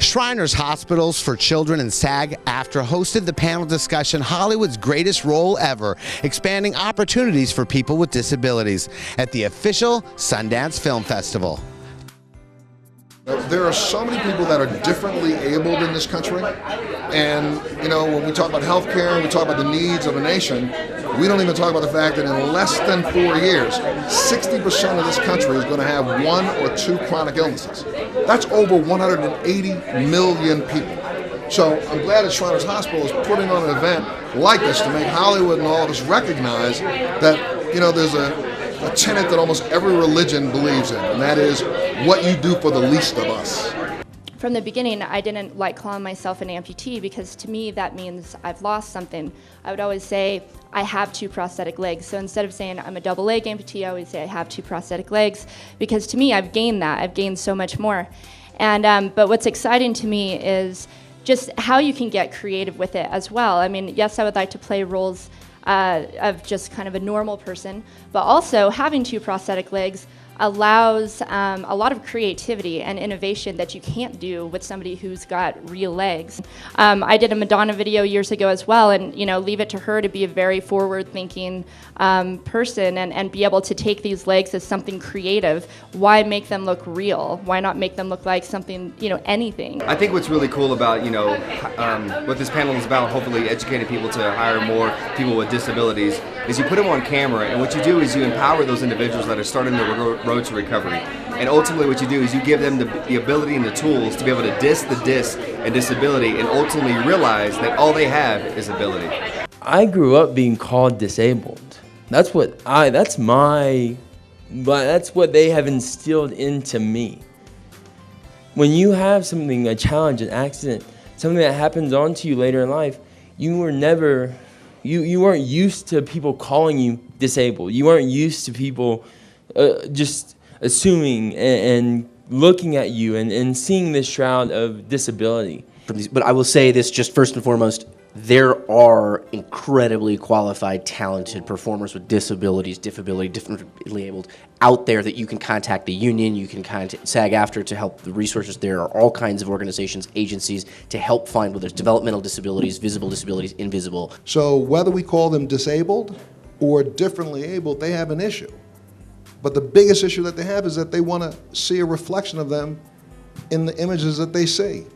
Shriners Hospitals for Children and SAG-AFTRA hosted the panel discussion Hollywood's Greatest Role Ever, expanding opportunities for people with disabilities at the official Sundance Film Festival. There are so many people that are differently abled in this country, and when we talk about healthcare and we talk about the needs of a nation, we don't even talk about the fact that in less than 4 years, 60% of this country is going to have 1 or 2 chronic illnesses. That's over 180 million people. So I'm glad that Shriners Hospital is putting on an event like this to make Hollywood and all of us recognize that there's a tenet that almost every religion believes in, and that is what you do for the least of us. From the beginning, I didn't like calling myself an amputee because to me that means I've lost something. I would always say I have 2 prosthetic legs. So instead of saying I'm a double leg amputee, I always say I have 2 prosthetic legs, because to me I've gained that. I've gained so much more. And but what's exciting to me is just how you can get creative with it as well. I mean, yes, I would like to play roles of just kind of a normal person, but also having 2 prosthetic legs allows a lot of creativity and innovation that you can't do with somebody who's got real legs. I did a Madonna video years ago as well, and leave it to her to be a very forward-thinking person and be able to take these legs as something creative. Why make them look real? Why not make them look like something, anything? I think what's really cool about what this panel is about, hopefully educating people to hire more people with disabilities, is you put them on camera, and what you do is you empower those individuals that are starting their road to recovery. And ultimately what you do is you give them the ability and the tools to be able to diss and disability, and ultimately realize that all they have is ability. I grew up being called disabled. That's what they have instilled into me. When you have something, a challenge, an accident, something that happens onto you later in life, you weren't used to people calling you disabled. You weren't used to people just assuming and looking at you and seeing this shroud of disability. But I will say this just first and foremost, there are incredibly qualified, talented performers with disabilities, differently abled out there that you can contact the union, you can contact SAG-AFTRA to help the resources. There are all kinds of organizations, agencies to help find whether it's developmental disabilities, visible disabilities, invisible. So whether we call them disabled or differently abled, they have an issue. But the biggest issue that they have is that they want to see a reflection of them in the images that they see.